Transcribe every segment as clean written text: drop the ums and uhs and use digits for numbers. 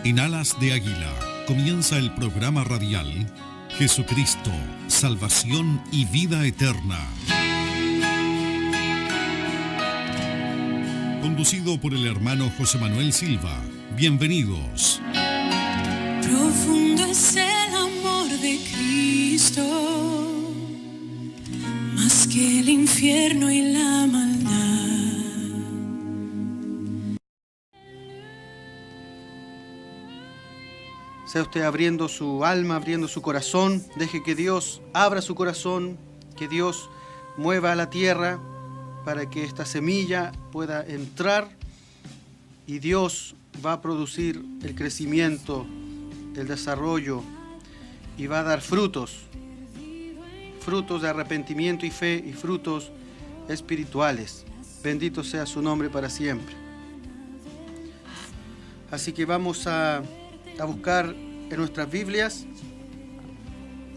En Alas de Águila comienza el programa radial Jesucristo, Salvación y Vida Eterna. Conducido por el hermano José Manuel Silva. Bienvenidos. Profundo es el amor de Cristo, más que el infierno y la maldad. Sea usted abriendo su alma, abriendo su corazón. Deje que Dios abra su corazón, que Dios mueva a la tierra para que esta semilla pueda entrar y Dios va a producir el crecimiento, el desarrollo y va a dar frutos de arrepentimiento y fe y frutos espirituales. Bendito sea su nombre para siempre. Así que vamos a buscar en nuestras Biblias,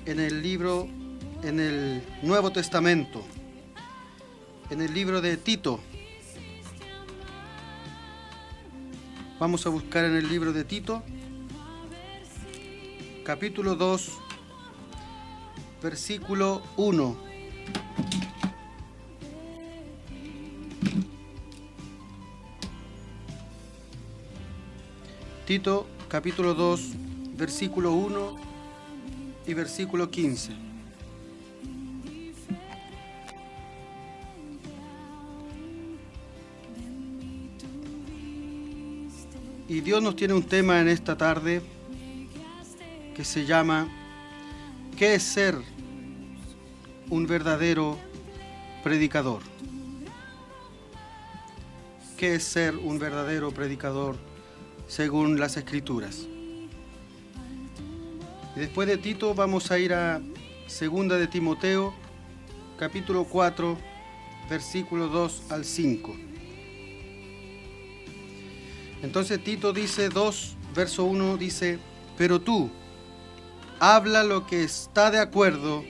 en el Nuevo Testamento, en el libro de Tito. Vamos a buscar en el libro de Tito, capítulo 2, versículo 1. Tito, capítulo 2, versículo 1 y versículo 15. Y Dios nos tiene un tema en esta tarde que se llama ¿qué es ser un verdadero predicador? ¿Qué es ser un verdadero predicador según las Escrituras? Y después de Tito vamos a ir a 2 de Timoteo, capítulo 4, versículo 2 al 5. Entonces Tito dice 2, verso 1, dice: pero tú, habla lo que está de acuerdo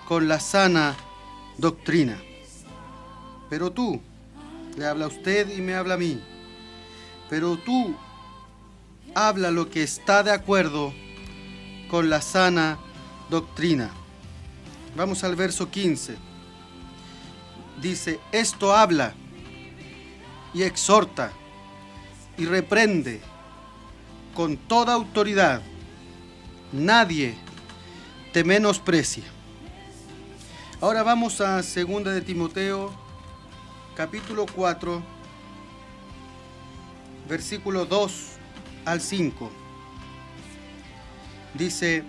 con la sana doctrina. Pero tú, le habla a usted y me habla a mí. Pero tú, habla lo que está de acuerdo con la sana doctrina. Vamos al verso 15. Dice: esto habla y exhorta y reprende con toda autoridad. Nadie te menosprecia. Ahora vamos a 2 de Timoteo, capítulo 4, versículo 2 al 5. Dice: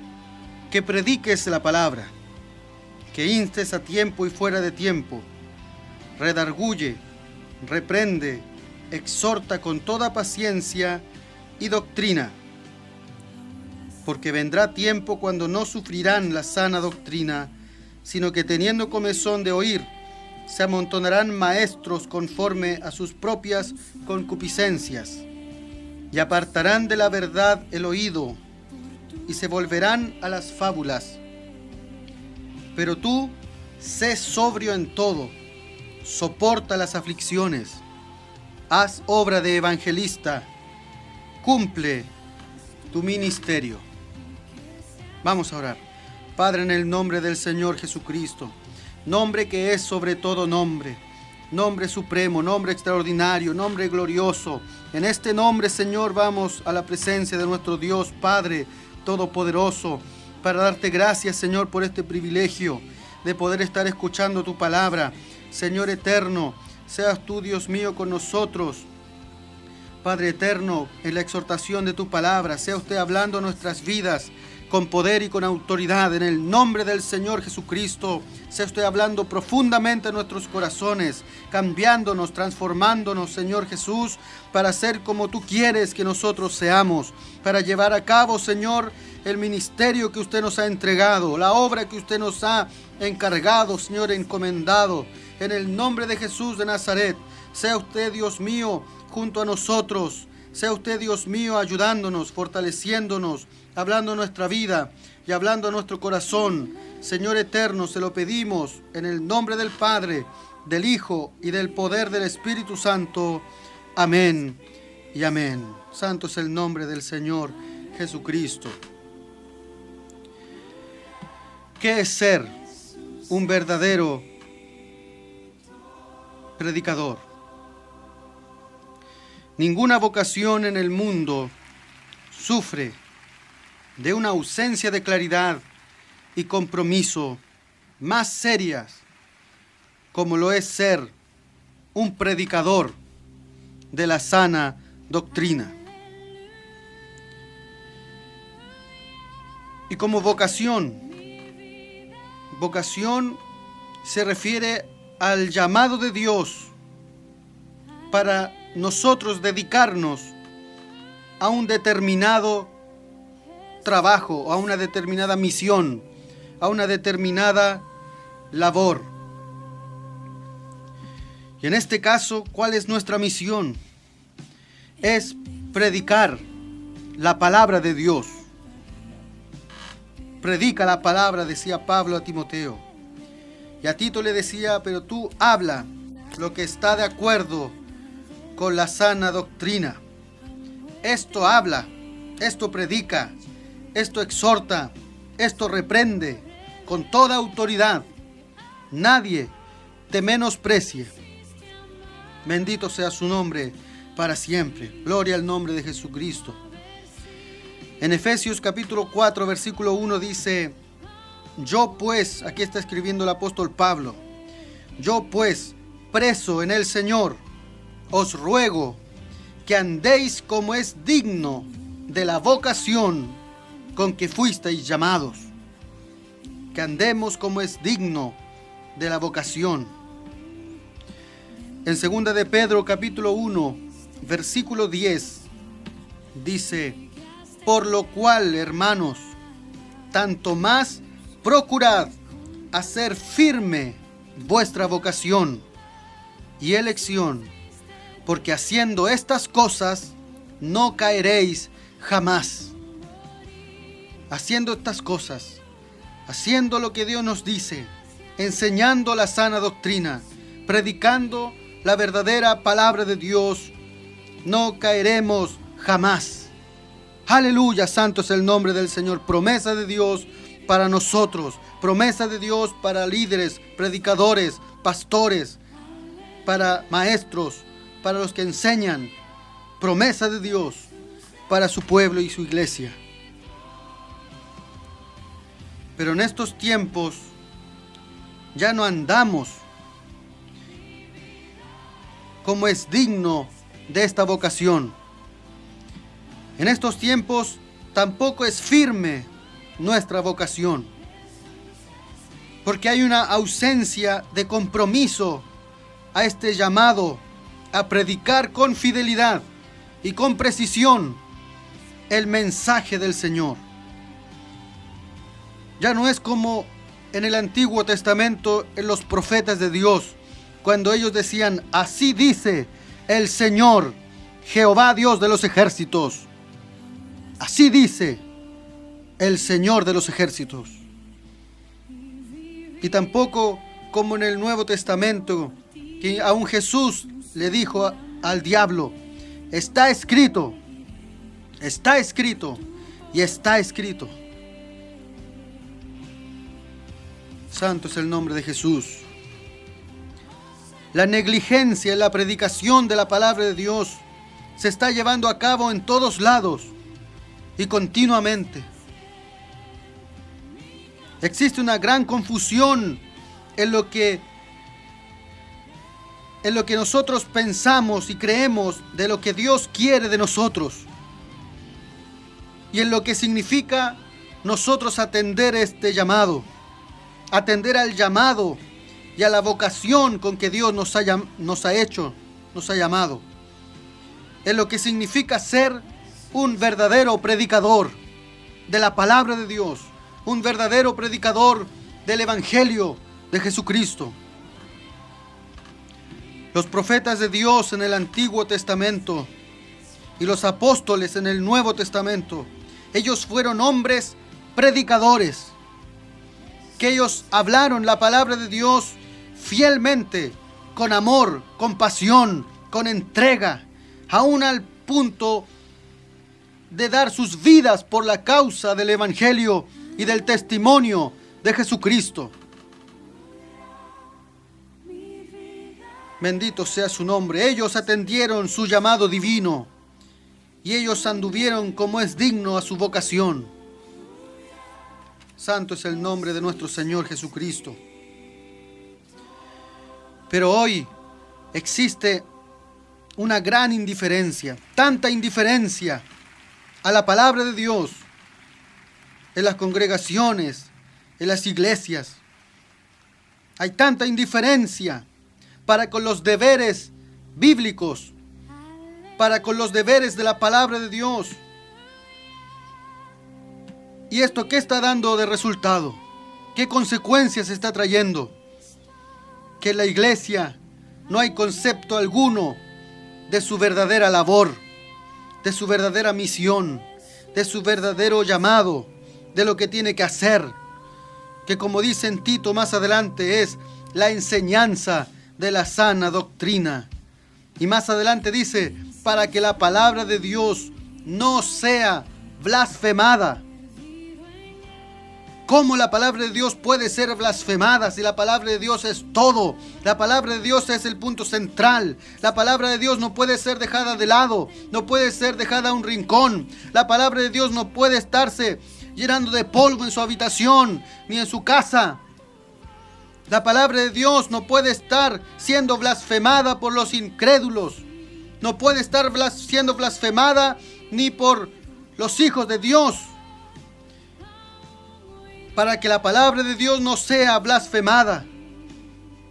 que prediques la palabra, que instes a tiempo y fuera de tiempo, redarguye, reprende, exhorta con toda paciencia y doctrina. Porque vendrá tiempo cuando no sufrirán la sana doctrina, sino que teniendo comezón de oír, se amontonarán maestros conforme a sus propias concupiscencias, y apartarán de la verdad el oído, y se volverán a las fábulas. Pero tú, sé sobrio en todo, soporta las aflicciones, haz obra de evangelista, cumple tu ministerio. Vamos a orar. Padre, en el nombre del Señor Jesucristo, nombre que es sobre todo nombre, nombre supremo, nombre extraordinario, nombre glorioso. En este nombre, Señor, vamos a la presencia de nuestro Dios Padre Todopoderoso para darte gracias, Señor, por este privilegio de poder estar escuchando tu palabra. Señor eterno, seas tú, Dios mío, con nosotros. Padre eterno, en la exhortación de tu palabra, sea usted hablando a nuestras vidas con poder y con autoridad, en el nombre del Señor Jesucristo. Sea usted hablando profundamente a nuestros corazones, cambiándonos, transformándonos, Señor Jesús, para ser como tú quieres que nosotros seamos, para llevar a cabo, Señor, el ministerio que usted nos ha entregado, la obra que usted nos ha encargado, Señor, encomendado. En el nombre de Jesús de Nazaret, sea usted, Dios mío, junto a nosotros. Sea usted, Dios mío, ayudándonos, fortaleciéndonos, hablando nuestra vida y hablando a nuestro corazón. Señor eterno, se lo pedimos en el nombre del Padre, del Hijo y del poder del Espíritu Santo. Amén y amén. Santo es el nombre del Señor Jesucristo. ¿Qué es ser un verdadero predicador? Ninguna vocación en el mundo sufre de una ausencia de claridad y compromiso más serias como lo es ser un predicador de la sana doctrina. Y como vocación se refiere al llamado de Dios para nosotros dedicarnos a un determinado trabajo, a una determinada misión, a una determinada labor. Y en este caso, ¿cuál es nuestra misión? Es predicar la palabra de Dios. Predica la palabra, decía Pablo a Timoteo. Y a Tito le decía, pero tú habla lo que está de acuerdo con la sana doctrina. Esto habla, esto predica, esto exhorta, esto reprende con toda autoridad. Nadie te menosprecie. Bendito sea su nombre para siempre. Gloria al nombre de Jesucristo. En Efesios capítulo 4, versículo 1 dice, yo pues, aquí está escribiendo el apóstol Pablo, yo pues, preso en el Señor, os ruego que andéis como es digno de la vocación con que fuisteis llamados. Que andemos como es digno de la vocación. En 2 de Pedro capítulo 1, versículo 10, dice, por lo cual, hermanos, tanto más procurad hacer firme vuestra vocación y elección, porque haciendo estas cosas no caeréis jamás. Haciendo estas cosas, haciendo lo que Dios nos dice, enseñando la sana doctrina, predicando la verdadera palabra de Dios, no caeremos jamás. Aleluya, santo es el nombre del Señor. Promesa de Dios para nosotros, promesa de Dios para líderes, predicadores, pastores, para maestros, para los que enseñan. Promesa de Dios para su pueblo y su iglesia. Pero en estos tiempos ya no andamos como es digno de esta vocación. En estos tiempos tampoco es firme nuestra vocación, porque hay una ausencia de compromiso a este llamado a predicar con fidelidad y con precisión el mensaje del Señor. Ya no es como en el Antiguo Testamento, en los profetas de Dios, cuando ellos decían, así dice el Señor, Jehová Dios de los ejércitos. Así dice el Señor de los ejércitos. Y tampoco como en el Nuevo Testamento, que aún Jesús le dijo al diablo, está escrito y está escrito. Santo es el nombre de Jesús. La negligencia en la predicación de la palabra de Dios se está llevando a cabo en todos lados y continuamente. Existe una gran confusión en lo que nosotros pensamos y creemos de lo que Dios quiere de nosotros y en lo que significa nosotros atender este llamado, atender al llamado y a la vocación con que Dios nos ha llamado, en lo que significa ser un verdadero predicador de la palabra de Dios, un verdadero predicador del Evangelio de Jesucristo. Los profetas de Dios en el Antiguo Testamento y los apóstoles en el Nuevo Testamento, ellos fueron hombres predicadores, que ellos hablaron la palabra de Dios fielmente, con amor, con pasión, con entrega, aún al punto de dar sus vidas por la causa del Evangelio y del testimonio de Jesucristo. Bendito sea su nombre. Ellos atendieron su llamado divino y ellos anduvieron como es digno a su vocación. Santo es el nombre de nuestro Señor Jesucristo. Pero hoy existe una gran indiferencia, tanta indiferencia a la palabra de Dios en las congregaciones, en las iglesias. Hay tanta indiferencia para con los deberes bíblicos, para con los deberes de la palabra de Dios. ¿Y esto qué está dando de resultado? ¿Qué consecuencias está trayendo? Que en la iglesia no hay concepto alguno de su verdadera labor, de su verdadera misión, de su verdadero llamado, de lo que tiene que hacer, que como dice en Tito más adelante es la enseñanza de la sana doctrina. Y más adelante dice, para que la palabra de Dios no sea blasfemada. ¿Cómo la palabra de Dios puede ser blasfemada si la palabra de Dios es todo? La palabra de Dios es el punto central. La palabra de Dios no puede ser dejada de lado, no puede ser dejada a un rincón. La palabra de Dios no puede estarse llenando de polvo en su habitación ni en su casa. La palabra de Dios no puede estar siendo blasfemada por los incrédulos. No puede estar siendo blasfemada ni por los hijos de Dios. Para que la palabra de Dios no sea blasfemada.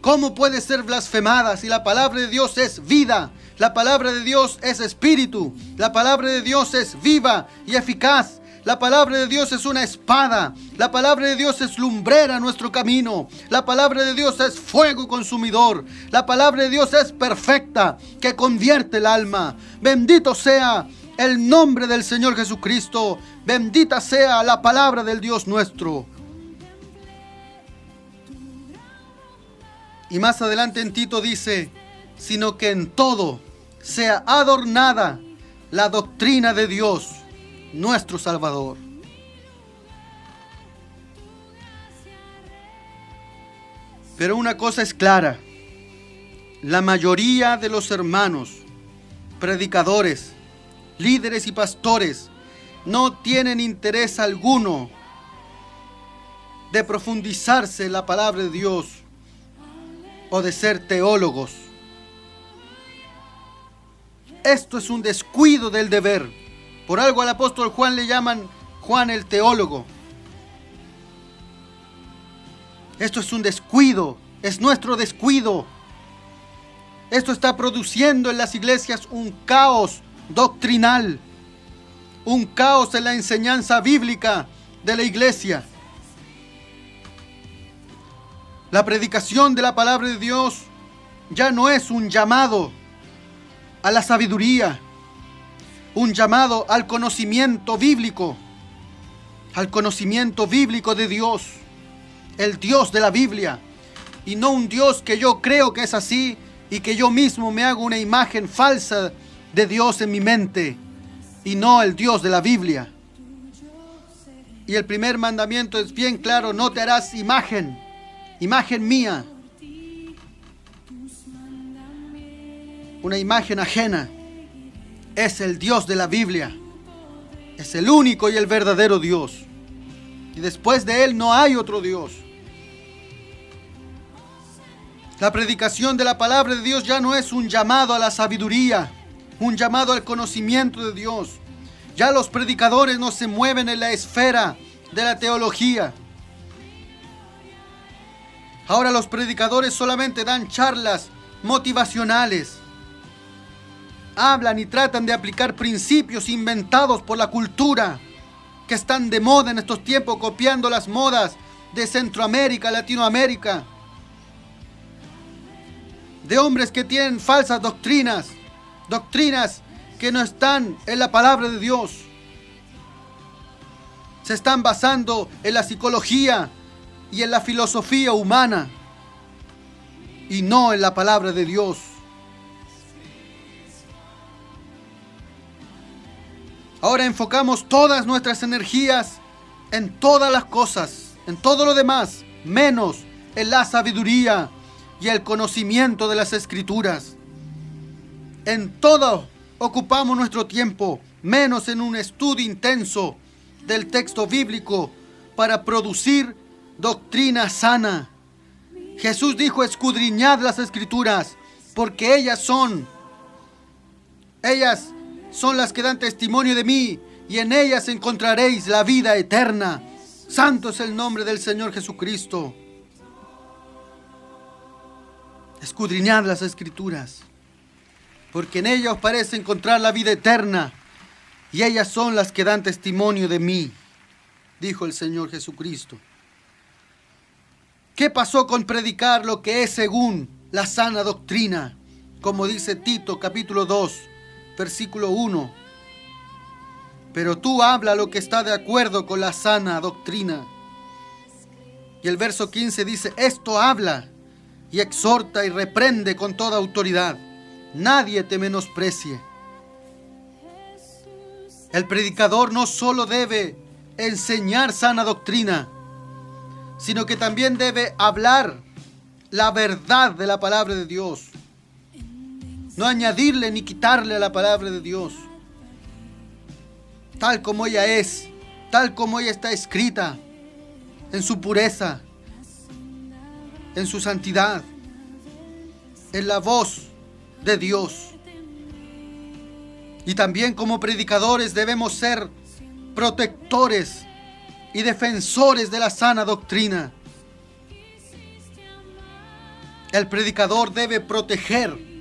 ¿Cómo puede ser blasfemada si la palabra de Dios es vida? La palabra de Dios es espíritu. La palabra de Dios es viva y eficaz. La palabra de Dios es una espada. La palabra de Dios es lumbrera a nuestro camino. La palabra de Dios es fuego consumidor. La palabra de Dios es perfecta, que convierte el alma. Bendito sea el nombre del Señor Jesucristo. Bendita sea la palabra del Dios nuestro. Y más adelante en Tito dice, sino que en todo sea adornada la doctrina de Dios, nuestro Salvador. Pero una cosa es clara, la mayoría de los hermanos, predicadores, líderes y pastores no tienen interés alguno de profundizarse en la palabra de Dios o de ser teólogos. Esto es un descuido del deber. Por algo al apóstol Juan le llaman Juan el teólogo. Esto es un descuido, es nuestro descuido. Esto está produciendo en las iglesias un caos doctrinal, un caos en la enseñanza bíblica de la iglesia. La predicación de la palabra de Dios ya no es un llamado a la sabiduría, un llamado al conocimiento bíblico de Dios, el Dios de la Biblia, y no un Dios que yo creo que es así y que yo mismo me hago una imagen falsa de Dios en mi mente, y no el Dios de la Biblia. Y el primer mandamiento es bien claro: no te harás imagen mía, una imagen ajena. Es el Dios de la Biblia, es el único y el verdadero Dios, y después de Él no hay otro Dios. La predicación de la palabra de Dios ya no es un llamado a la sabiduría, un llamado al conocimiento de Dios. Ya los predicadores no se mueven en la esfera de la teología. Ahora los predicadores solamente dan charlas motivacionales. Hablan y tratan de aplicar principios inventados por la cultura, que están de moda en estos tiempos, copiando las modas de Centroamérica, Latinoamérica, de hombres que tienen falsas doctrinas que no están en la palabra de Dios. Se están basando en la psicología y en la filosofía humana, y no en la palabra de Dios. Ahora enfocamos todas nuestras energías en todas las cosas, en todo lo demás, menos en la sabiduría y el conocimiento de las Escrituras. En todo ocupamos nuestro tiempo, menos en un estudio intenso del texto bíblico para producir doctrina sana. Jesús dijo: escudriñad las Escrituras, porque ellas son las que dan testimonio de mí, y en ellas encontraréis la vida eterna. Santo es el nombre del Señor Jesucristo. Escudriñad las Escrituras, porque en ellas os parece encontrar la vida eterna, y ellas son las que dan testimonio de mí, dijo el Señor Jesucristo. ¿Qué pasó con predicar lo que es según la sana doctrina? Como dice Tito capítulo 2, versículo 1. Pero tú habla lo que está de acuerdo con la sana doctrina. Y el verso 15 dice: esto habla y exhorta y reprende con toda autoridad. Nadie te menosprecie. El predicador no solo debe enseñar sana doctrina, sino que también debe hablar la verdad de la palabra de Dios. No añadirle ni quitarle a la palabra de Dios. Tal como ella es, tal como ella está escrita, en su pureza, en su santidad, en la voz de Dios. Y también como predicadores debemos ser protectores y defensores de la sana doctrina. El predicador debe proteger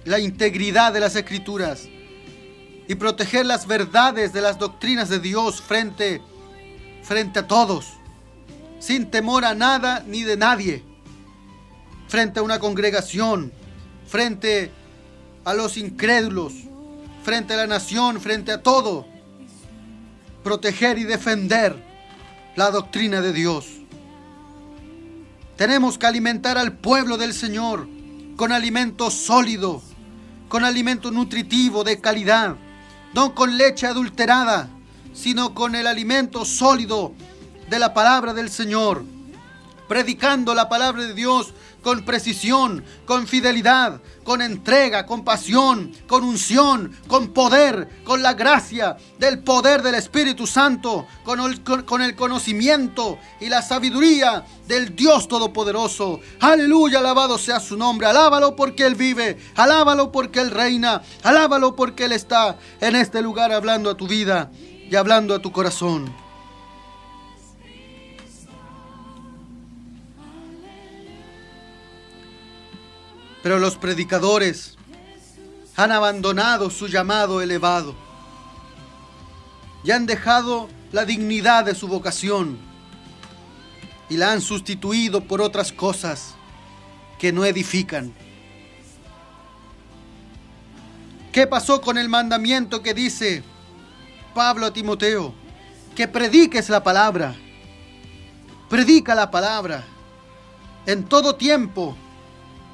la integridad de las Escrituras y proteger las verdades de las doctrinas de Dios frente a todos, sin temor a nada ni de nadie, frente a una congregación, frente a los incrédulos, frente a la nación, frente a todo. Proteger y defender la doctrina de Dios. Tenemos que alimentar al pueblo del Señor con alimento sólido, con alimento nutritivo de calidad, no con leche adulterada, sino con el alimento sólido de la palabra del Señor, predicando la palabra de Dios con precisión, con fidelidad, con entrega, con pasión, con unción, con poder, con la gracia del poder del Espíritu Santo, con el conocimiento y la sabiduría del Dios Todopoderoso. Aleluya, alabado sea su nombre. Alábalo porque Él vive, alábalo porque Él reina, alábalo porque Él está en este lugar hablando a tu vida y hablando a tu corazón. Pero los predicadores han abandonado su llamado elevado y han dejado la dignidad de su vocación y la han sustituido por otras cosas que no edifican. ¿Qué pasó con el mandamiento que dice Pablo a Timoteo? Que prediques la palabra. Predica la palabra en todo tiempo.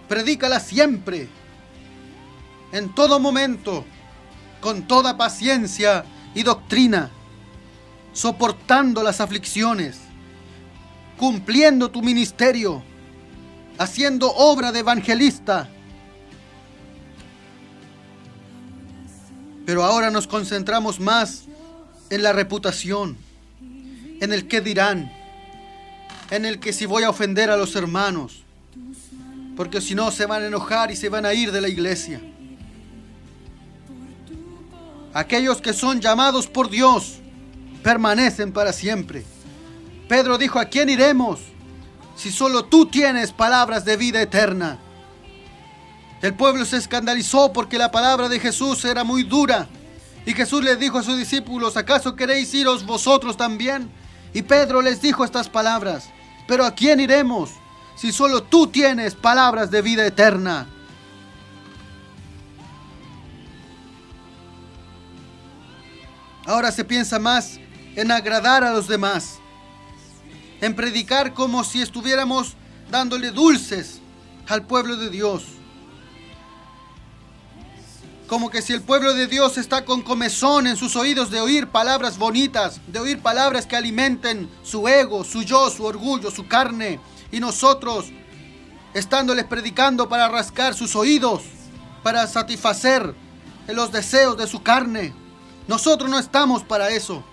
Predícala siempre, en todo momento, con toda paciencia y doctrina, soportando las aflicciones, cumpliendo tu ministerio, haciendo obra de evangelista. Pero ahora nos concentramos más en la reputación, en el qué dirán, en el que si voy a ofender a los hermanos, porque si no se van a enojar y se van a ir de la iglesia. Aquellos que son llamados por Dios permanecen para siempre. Pedro dijo: ¿a quién iremos si solo tú tienes palabras de vida eterna? El pueblo se escandalizó porque la palabra de Jesús era muy dura. Y Jesús les dijo a sus discípulos: ¿acaso queréis iros vosotros también? Y Pedro les dijo estas palabras: ¿pero a quién iremos si solo tú tienes palabras de vida eterna? Ahora se piensa más en agradar a los demás, en predicar como si estuviéramos dándole dulces al pueblo de Dios, Como que si el pueblo de Dios está con comezón en sus oídos de oír palabras bonitas, de oír palabras que alimenten su ego, su yo, su orgullo, su carne. Y nosotros, estándoles predicando para rascar sus oídos, para satisfacer los deseos de su carne. Nosotros no estamos para eso.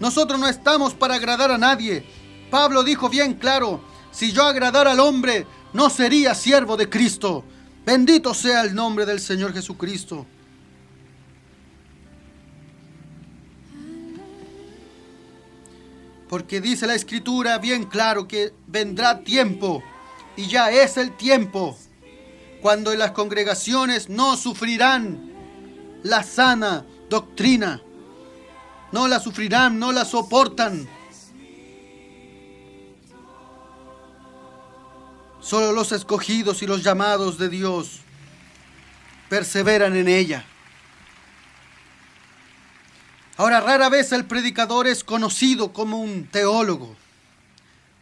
Nosotros no estamos para agradar a nadie. Pablo dijo bien claro: si yo agradara al hombre, no sería siervo de Cristo. Bendito sea el nombre del Señor Jesucristo. Porque dice la Escritura bien claro que vendrá tiempo, y ya es el tiempo, cuando en las congregaciones no sufrirán la sana doctrina. No la sufrirán, no la soportan. Solo los escogidos y los llamados de Dios perseveran en ella. Ahora, rara vez el predicador es conocido como un teólogo.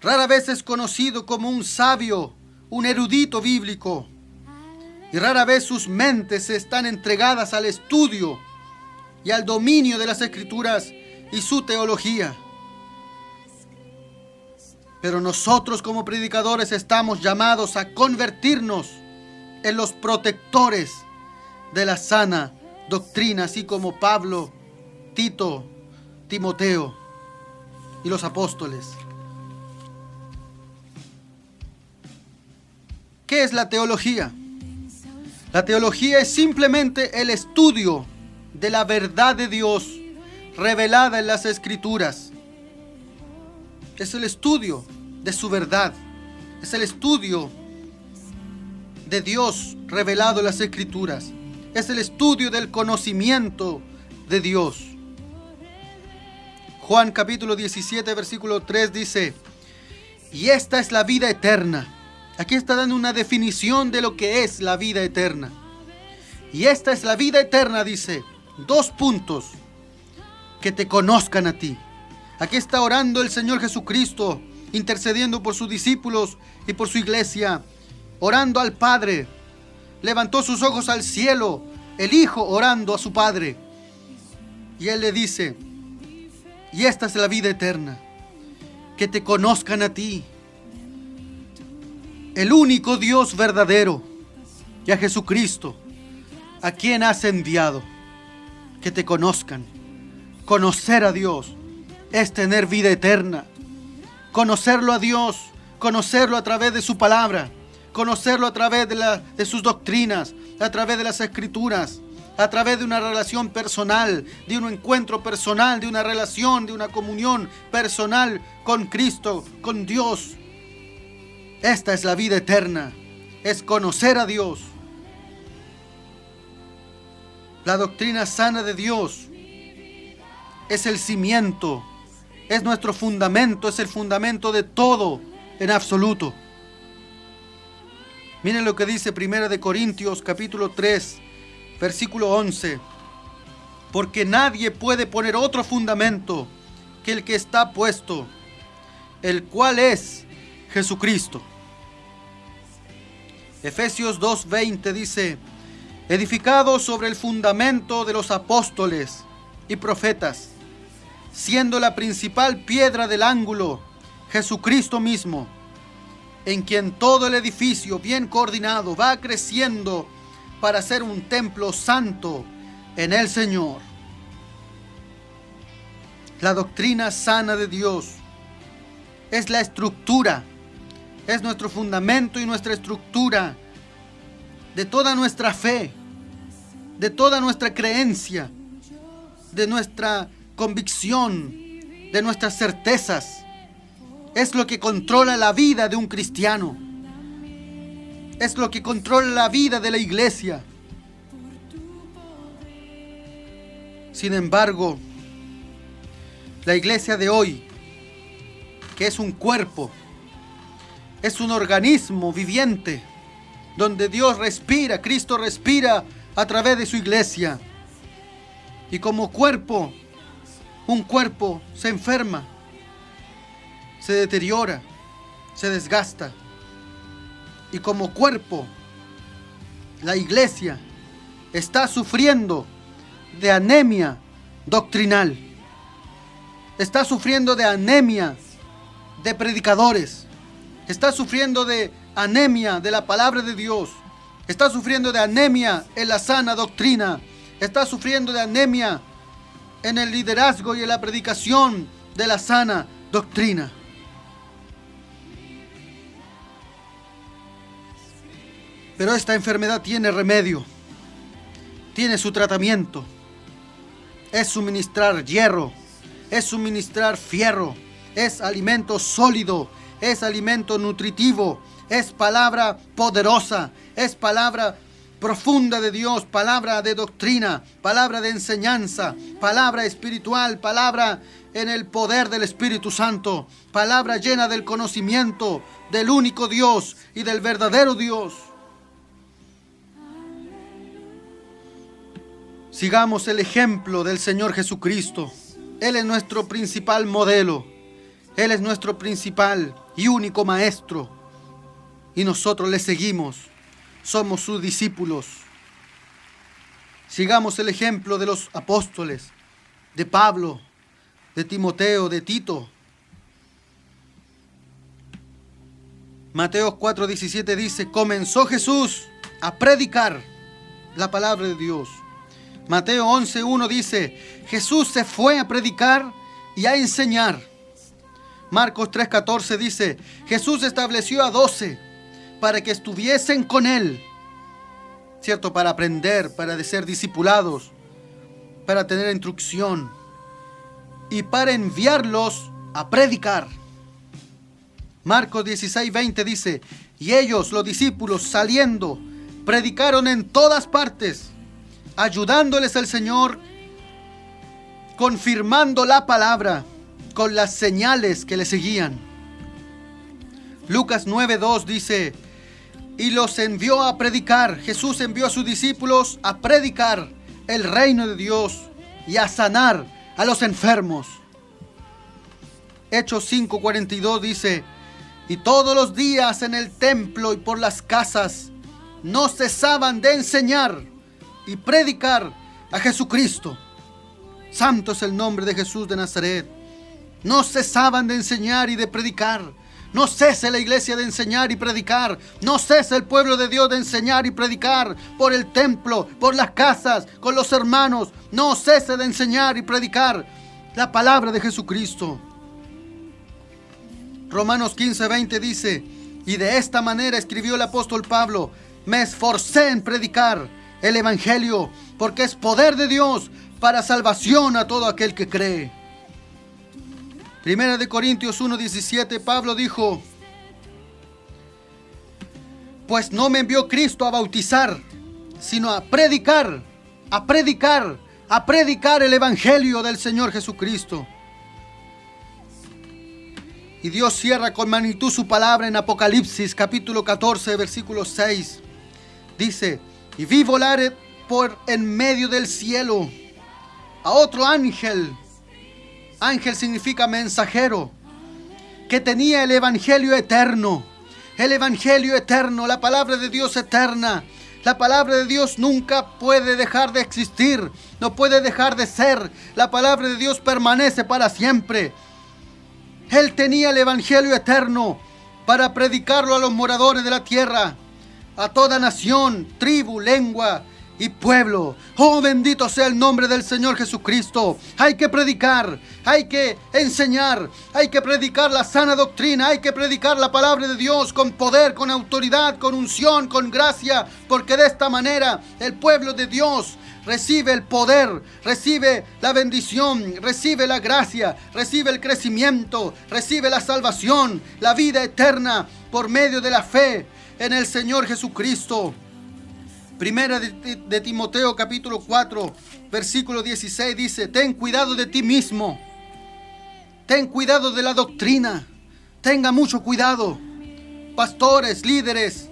Rara vez es conocido como un sabio, un erudito bíblico. Y rara vez sus mentes están entregadas al estudio y al dominio de las Escrituras y su teología. Pero nosotros como predicadores estamos llamados a convertirnos en los protectores de la sana doctrina, así como Pablo, Tito, Timoteo y los apóstoles. ¿Qué es la teología? La teología es simplemente el estudio de la verdad de Dios revelada en las Escrituras. Es el estudio de su verdad. Es el estudio de Dios revelado en las Escrituras. Es el estudio del conocimiento de Dios. Juan capítulo 17, versículo 3 dice: y esta es la vida eterna. Aquí está dando una definición de lo que es la vida eterna. Y esta es la vida eterna, dice, 2 puntos: que te conozcan a ti. Aquí está orando el Señor Jesucristo, intercediendo por sus discípulos y por su iglesia, orando al Padre. Levantó sus ojos al cielo, el Hijo orando a su Padre. Y Él le dice: y esta es la vida eterna, que te conozcan a ti, el único Dios verdadero, y a Jesucristo, a quien has enviado. Que te conozcan. Conocer a Dios es tener vida eterna. Conocerlo a Dios, conocerlo a través de su palabra, conocerlo a través de sus doctrinas, a través de las Escrituras, a través de una relación personal, de un encuentro personal, de una relación, de una comunión personal con Cristo, con Dios. Esta es la vida eterna, es conocer a Dios. La doctrina sana de Dios es el cimiento, es nuestro fundamento, es el fundamento de todo en absoluto. Miren lo que dice 1 Corintios capítulo 3, versículo 11. Porque nadie puede poner otro fundamento que el que está puesto, el cual es Jesucristo. Efesios 2:20 dice: edificado sobre el fundamento de los apóstoles y profetas, siendo la principal piedra del ángulo Jesucristo mismo, en quien todo el edificio bien coordinado va creciendo para ser un templo santo en el Señor. La doctrina sana de Dios es la estructura, es nuestro fundamento y nuestra estructura de toda nuestra fe, de toda nuestra creencia, de nuestra convicción, de nuestras certezas. Es lo que controla la vida de un cristiano. Es lo que controla la vida de la iglesia. Sin embargo, la iglesia de hoy, que es un cuerpo, es un organismo viviente, donde Dios respira, Cristo respira a través de su iglesia. Y como cuerpo, un cuerpo se enferma, se deteriora, se desgasta. Y como cuerpo, la iglesia está sufriendo de anemia doctrinal. Está sufriendo de anemia de predicadores. Está sufriendo de anemia de la palabra de Dios. Está sufriendo de anemia en la sana doctrina. Está sufriendo de anemia en el liderazgo y en la predicación de la sana doctrina. Pero esta enfermedad tiene remedio, tiene su tratamiento. Es suministrar hierro, es suministrar fierro, es alimento sólido, es alimento nutritivo, es palabra poderosa, es palabra profunda de Dios, palabra de doctrina, palabra de enseñanza, palabra espiritual, palabra en el poder del Espíritu Santo, palabra llena del conocimiento del único Dios y del verdadero Dios. Sigamos el ejemplo del Señor Jesucristo. Él es nuestro principal modelo. Él es nuestro principal y único maestro. Y nosotros le seguimos. Somos sus discípulos. Sigamos el ejemplo de los apóstoles, de Pablo, de Timoteo, de Tito. Mateo 4:17 dice: comenzó Jesús a predicar la palabra de Dios. Mateo 11:1 dice: Jesús se fue a predicar y a enseñar. Marcos 3:14 dice: Jesús estableció a 12 para que estuviesen con él, ¿cierto? Para aprender, para ser discipulados, para tener instrucción y para enviarlos a predicar. Marcos 16:20 dice: y ellos, los discípulos, saliendo, predicaron en todas partes, ayudándoles el Señor, confirmando la palabra con las señales que le seguían. Lucas 9:2 dice: y los envió a predicar. Jesús envió a sus discípulos a predicar el reino de Dios y a sanar a los enfermos. Hechos 5:42 dice: y todos los días en el templo y por las casas no cesaban de enseñar y predicar a Jesucristo. Santo es el nombre de Jesús de Nazaret. No cesaban de enseñar y de predicar. No cese la iglesia de enseñar y predicar. No cese el pueblo de Dios de enseñar y predicar por el templo, por las casas, con los hermanos. No cese de enseñar y predicar la palabra de Jesucristo. Romanos 15:20 dice: y de esta manera escribió el apóstol Pablo: me esforcé en predicar el evangelio, porque es poder de Dios para salvación a todo aquel que cree. Primera de Corintios 1:17, Pablo dijo: pues no me envió Cristo a bautizar, sino a predicar el evangelio del Señor Jesucristo. Y Dios cierra con magnitud su palabra en Apocalipsis capítulo 14, versículo 6. Dice: y vi volar por en medio del cielo a otro ángel. Ángel significa mensajero, que tenía el evangelio eterno. El evangelio eterno, la palabra de Dios eterna. La palabra de Dios nunca puede dejar de existir, no puede dejar de ser. La palabra de Dios permanece para siempre. Él tenía el evangelio eterno para predicarlo a los moradores de la tierra, a toda nación, tribu, lengua y pueblo. Oh, bendito sea el nombre del Señor Jesucristo. Hay que predicar, hay que enseñar, hay que predicar la sana doctrina, hay que predicar la palabra de Dios con poder, con autoridad, con unción, con gracia, porque de esta manera el pueblo de Dios recibe el poder, recibe la bendición, recibe la gracia, recibe el crecimiento, recibe la salvación, la vida eterna por medio de la fe en el Señor Jesucristo. Primera de Timoteo capítulo 4 versículo 16 dice: ten cuidado de ti mismo, ten cuidado de la doctrina, tenga mucho cuidado. Pastores, líderes,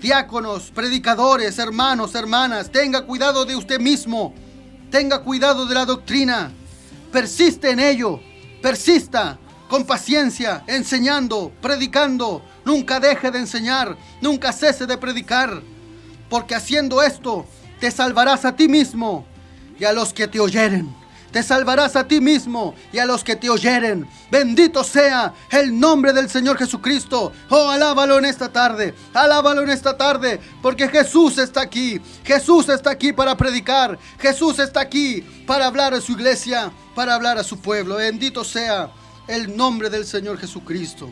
diáconos, predicadores, hermanos, hermanas, tenga cuidado de usted mismo, tenga cuidado de la doctrina, persiste en ello, persista con paciencia, enseñando, predicando, nunca deje de enseñar, nunca cese de predicar, porque haciendo esto te salvarás a ti mismo y a los que te oyeren. Te salvarás a ti mismo y a los que te oyeren. Bendito sea el nombre del Señor Jesucristo. Oh, alábalo en esta tarde. Alábalo en esta tarde. Porque Jesús está aquí. Jesús está aquí para predicar. Jesús está aquí para hablar a su iglesia, para hablar a su pueblo. Bendito sea el nombre del Señor Jesucristo.